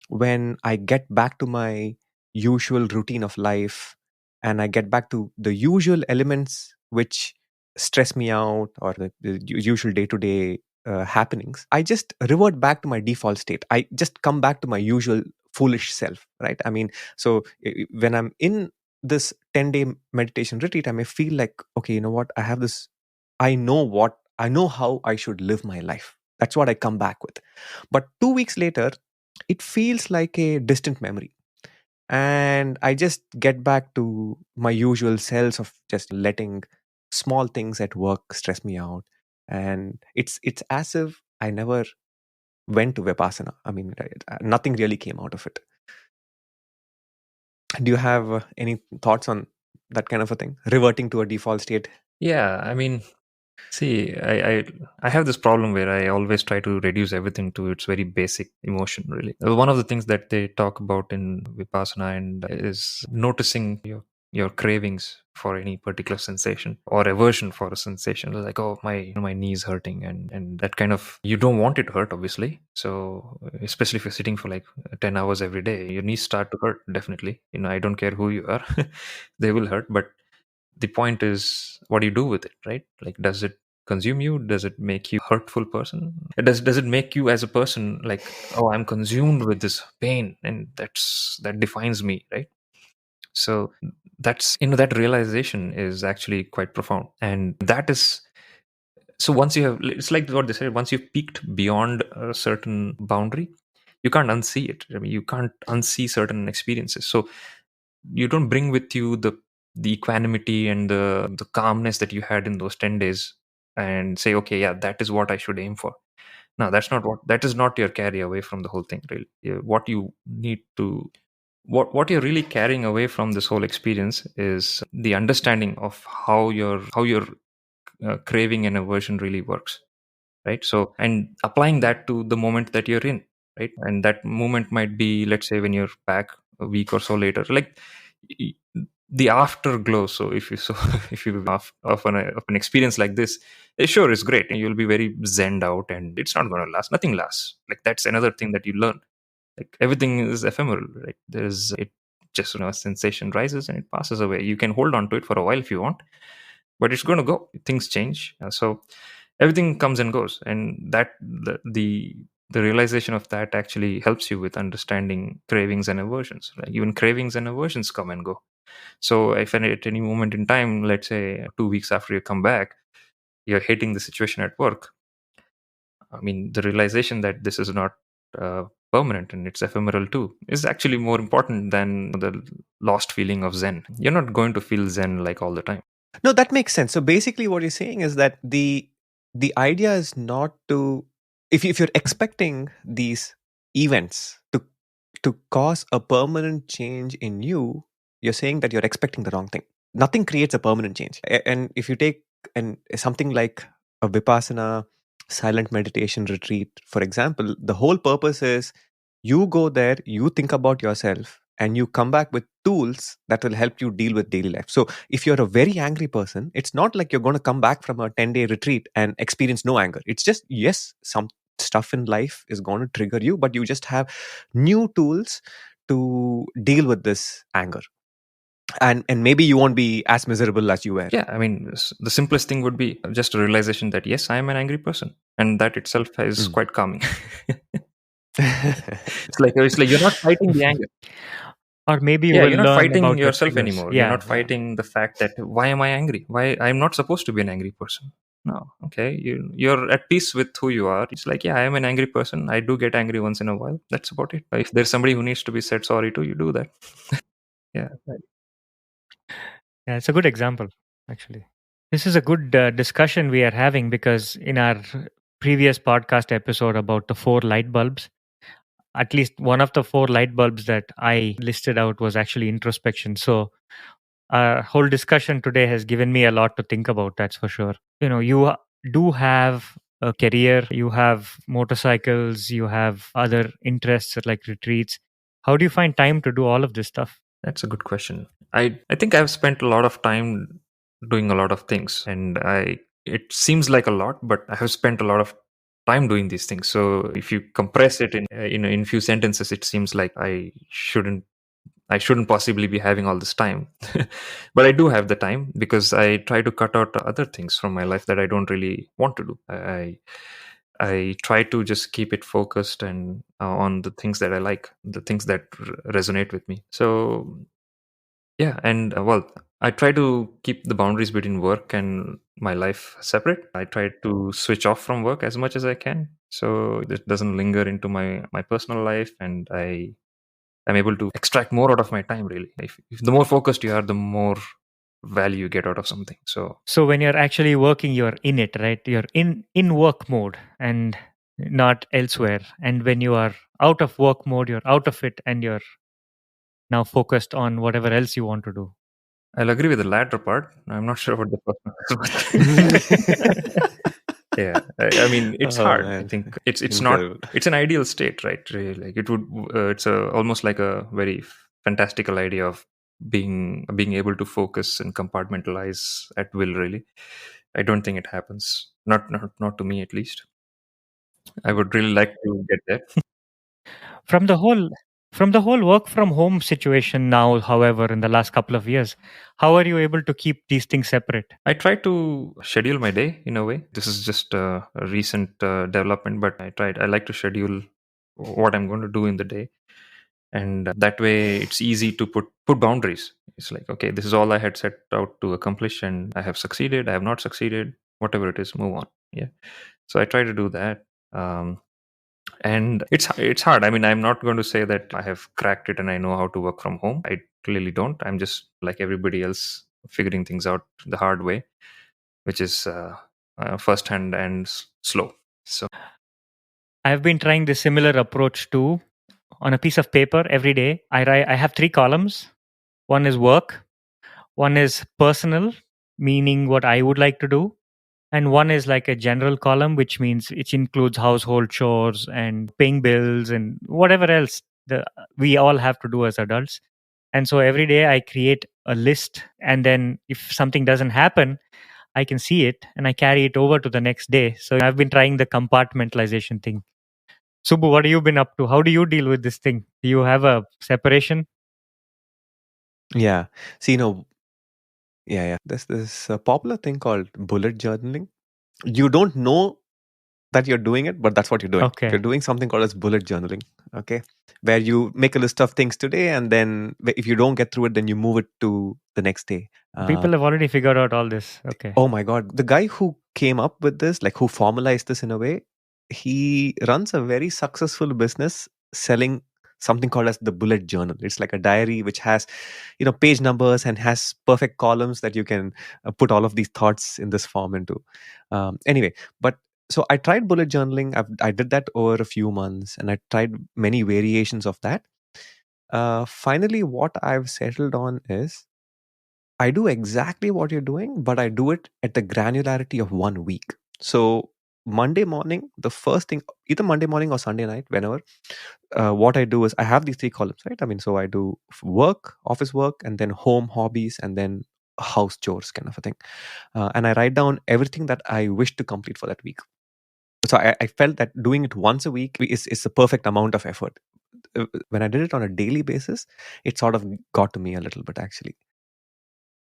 when I get back to my usual routine of life and I get back to the usual elements which stress me out, or the usual day to day happenings, I just revert back to my default state. I just come back to my usual foolish self, right? I mean, so when I'm in this 10-day meditation retreat, I may feel like, okay, you know what? I know how I should live my life. That's what I come back with. But 2 weeks later, it feels like a distant memory. And I just get back to my usual selves of just letting small things at work stress me out. And it's as if I never went to Vipassana. I mean, nothing really came out of it. Do you have any thoughts on that kind of a thing? Reverting to a default state? Yeah, I mean, see, I have this problem where I always try to reduce everything to its very basic emotion. Really, one of the things that they talk about in Vipassana and is noticing your cravings for any particular sensation or aversion for a sensation. Like, oh, my knee's hurting, and that kind of, you don't want it to hurt, obviously. So especially if you're sitting for like 10 hours every day, your knees start to hurt. Definitely, I don't care who you are, they will hurt. But the point is, what do you do with it, right? Like, does it consume you? Does it make you a hurtful person? Does it make you as a person like, oh, I'm consumed with this pain, and that defines me, right? So that's, that realization is actually quite profound. And that is, so once you have, it's like what they said, once you've peaked beyond a certain boundary, you can't unsee it. I mean, you can't unsee certain experiences. So you don't bring with you the equanimity and the calmness that you had in those 10 days and say, okay, yeah, that is what I should aim for. No, that is not your carry away from the whole thing, really. What you need to, what you're really carrying away from this whole experience is the understanding of how your craving and aversion really works, right? So, and applying that to the moment that you're in, right? And that moment might be, let's say, when you're back a week or so later, like y- the afterglow. So if you if you of an experience like this, sure, it's great, and you'll be very zenned out, and it's not going to last. Nothing lasts. Like, that's another thing that you learn. Like, everything is ephemeral, right? There's it just, a sensation rises and it passes away. You can hold on to it for a while if you want, but it's going to go. Things change. So everything comes and goes, and that the realization of that actually helps you with understanding cravings and aversions. Like, even cravings and aversions come and go. So if at any moment in time, let's say 2 weeks after you come back, you're hating the situation at work, I mean, the realization that this is not permanent and it's ephemeral too is actually more important than the lost feeling of zen. You're not going to feel zen like all the time. No, that makes sense. So basically, what you're saying is that the idea is not to, if you're expecting these events to cause a permanent change in you, you're saying that you're expecting the wrong thing. Nothing creates a permanent change. And if you take something like a Vipassana silent meditation retreat, for example, the whole purpose is you go there, you think about yourself, and you come back with tools that will help you deal with daily life. So if you're a very angry person, it's not like you're going to come back from a 10-day retreat and experience no anger. It's just, yes, some stuff in life is going to trigger you, but you just have new tools to deal with this anger. And maybe you won't be as miserable as you were. Yeah, I mean, the simplest thing would be just a realization that, yes, I am an angry person. and that itself is Mm. quite calming. It's like you're not fighting the anger. Or maybe you Yeah, will you're not learn fighting about your yourself triggers. anymore. You're Yeah. not fighting the fact that why am I angry? Why I'm not supposed to be an angry person. No, okay, you're at peace with who you are. It's like, yeah, I am an angry person. I do get angry once in a while. That's about it. If there's somebody who needs to be said sorry to, you do that. Yeah. Yeah, it's a good example, actually. This is a good discussion we are having because in our previous podcast episode about the 4 light bulbs, at least one of the 4 light bulbs that I listed out was actually introspection. So our whole discussion today has given me a lot to think about, that's for sure. You know, you do have a career, you have motorcycles, you have other interests like retreats. How do you find time to do all of this stuff? That's a good question. I think I've spent a lot of time doing a lot of things, and I it seems like a lot, but I have spent a lot of time doing these things. So if you compress it in few sentences, it seems like I shouldn't possibly be having all this time. But I do have the time because I try to cut out other things from my life that I don't really want to do. I try to just keep it focused and on the things that I like, the things that resonate with me. So yeah, and well, I try to keep the boundaries between work and my life separate. I try to switch off from work as much as I can, so it doesn't linger into my personal life, and I'm able to extract more out of my time. Really, if the more focused you are, the more value you get out of something. So when you're actually working, you're in it, right? You're in work mode and not elsewhere. And when you are out of work mode, you're out of it and you're now focused on whatever else you want to do. I'll agree with the latter part. I'm not sure about the first one. Yeah, I mean, it's Oh hard. I man, think it's not incredible. it's an ideal state, right? Really, like it would it's a almost like a very fantastical idea of being able to focus and compartmentalize at will. Really, I don't think it happens. Not to me, at least. I would really like to get there. From the whole from the whole work from home situation now, however, in the last couple of years, how are you able to keep these things separate? I try to schedule my day in a way. This is just a recent development, but I like to schedule what I'm going to do in the day, and that way it's easy to put boundaries. It's like, okay, this is all I had set out to accomplish, and I have succeeded. I have not succeeded. Whatever it is, move on. Yeah. So I try to do that. And it's hard. I mean, I'm not going to say that I have cracked it and I know how to work from home. I clearly don't. I'm just like everybody else, figuring things out the hard way, which is firsthand and slow. So I've been trying this similar approach too. On a piece of paper every day, I have 3 columns. One is work, one is personal, meaning what I would like to do, and one is like a general column, which means it includes household chores and paying bills and whatever else we all have to do as adults. And so every day I create a list, and then if something doesn't happen, I can see it and I carry it over to the next day. So I've been trying the compartmentalization thing. Subu, what have you been up to? How do you deal with this thing? Do you have a separation? Yeah. See, yeah. There's this popular thing called bullet journaling. You don't know that you're doing it, but that's what you're doing. Okay. You're doing something called as bullet journaling. Okay. Where you make a list of things today, and then if you don't get through it, then you move it to the next day. People have already figured out all this. Okay. Oh my God. The guy who came up with this, like who formalized this in a way, he runs a very successful business selling something called as the bullet journal. It's like a diary which has, page numbers and has perfect columns that you can put all of these thoughts in this form into. Anyway, but so I tried bullet journaling. I did that over a few months, and I tried many variations of that. Finally, what I've settled on is I do exactly what you're doing, but I do it at the granularity of 1 week. So Monday morning, the first thing, either Monday morning or Sunday night, whenever, what I do is I have these 3 columns, right? I mean, so I do work, office work, and then home hobbies, and then house chores kind of a thing. And I write down everything that I wish to complete for that week. So I felt that doing it once a week is the perfect amount of effort. When I did it on a daily basis, it sort of got to me a little bit, actually.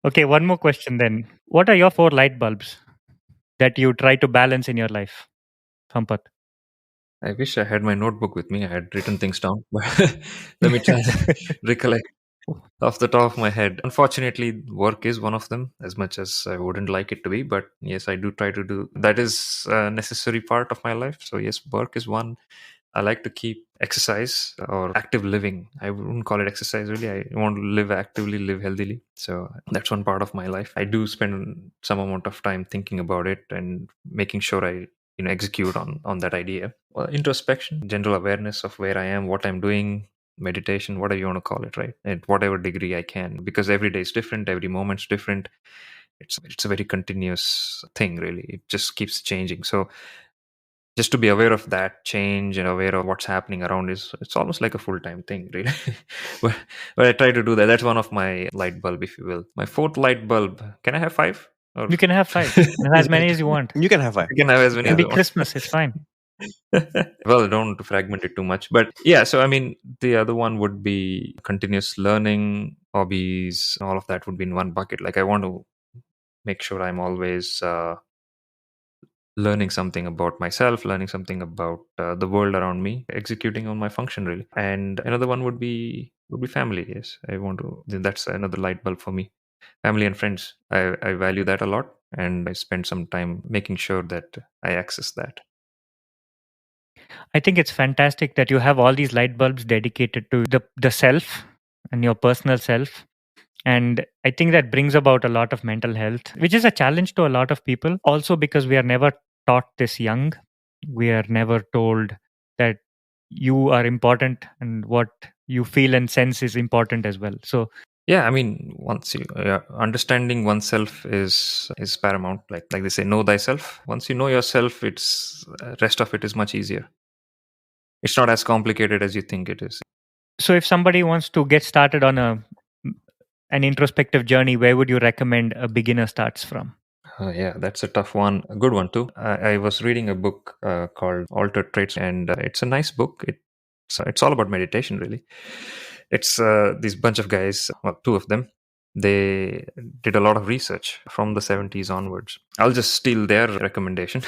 Okay, one more question then. What are your 4 light bulbs that you try to balance in your life? Sampath? I wish I had my notebook with me. I had written things down. But let me try to recollect off the top of my head. Unfortunately, work is one of them, as much as I wouldn't like it to be. But yes, I do try to do that. Is a necessary part of my life. So yes, work is one. I like to keep exercise or active living. I wouldn't call it exercise really. I want to live actively, live healthily. So that's one part of my life. I do spend some amount of time thinking about it and making sure I execute on that idea. Well, introspection, general awareness of where I am, what I'm doing, meditation, whatever you want to call it, right? At whatever degree I can, because every day is different, every moment's different. It's a very continuous thing, really. It just keeps changing. So just to be aware of that change and aware of what's happening around it's almost like a full-time thing, really. but I try to do that. That's one of my light bulb, if you will. My fourth light bulb. Can I have 5? Or You can have 5. As many as you want. You can have 5. you can have as many It'll as be you want. Christmas. It's fine. Well, I don't want to fragment it too much, but yeah. So I mean, the other one would be continuous learning, hobbies, all of that would be in one bucket. Like I want to make sure I'm always learning something about myself, learning something about the world around me, executing on my function, really. And another one would be family. Yes, I want to. That's another light bulb for me. Family and friends. I value that a lot, and I spend some time making sure that I access that. I think it's fantastic that you have all these light bulbs dedicated to the self and your personal self. And I think that brings about a lot of mental health, which is a challenge to a lot of people. Also, because we are never taught this young. We are never told that you are important and what you feel and sense is important as well. So yeah, I mean, once you understanding oneself is paramount. Like they say, know thyself. Once you know yourself, it's rest of it is much easier. It's not as complicated as you think it is. So if somebody wants to get started on an introspective journey, where would you recommend a beginner starts from? Yeah, that's a tough one. A good one too. I was reading a book called Altered Traits, and it's a nice book. It's all about meditation, really. It's these bunch of guys, well, 2 of them. They did a lot of research from the 70s onwards. I'll just steal their recommendation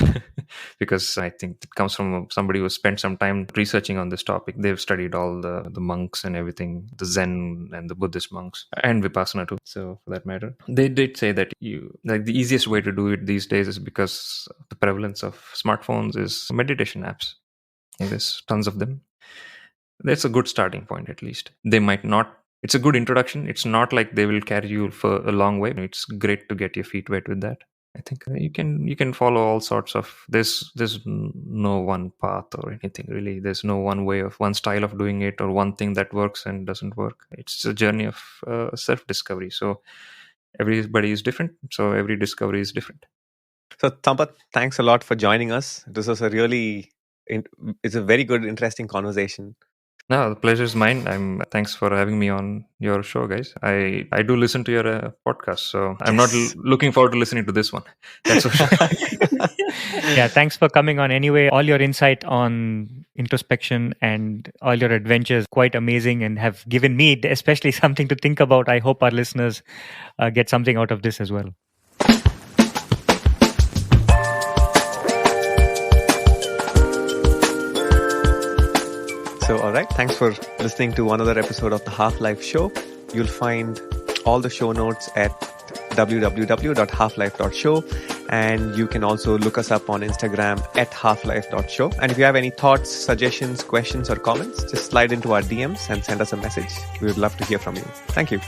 because I think it comes from somebody who spent some time researching on this topic. They've studied all the monks and everything, the Zen and the Buddhist monks, and Vipassana too. So for that matter, they did say that the easiest way to do it these days is because the prevalence of smartphones is meditation apps. And there's tons of them. That's a good starting point, at least. They might not. It's a good introduction. It's not like they will carry you for a long way. It's great to get your feet wet with that. I think you can follow all sorts of. There's no one path or anything really. There's no one way of one style of doing it or one thing that works and doesn't work. It's a journey of self-discovery. So everybody is different. So every discovery is different. So Sampath, thanks a lot for joining us. This was it's a very good, interesting conversation. No, the pleasure is mine. Thanks for having me on your show, guys. I do listen to your podcast, so I'm not looking forward to listening to this one. That's for sure. Yeah, thanks for coming on anyway. All your insight on introspection and all your adventures quite amazing and have given me especially something to think about. I hope our listeners get something out of this as well. So, all right. Thanks for listening to another episode of the Half-Life Show. You'll find all the show notes at www.halflife.show. And you can also look us up on Instagram at halflife.show. And if you have any thoughts, suggestions, questions, or comments, just slide into our DMs and send us a message. We would love to hear from you. Thank you.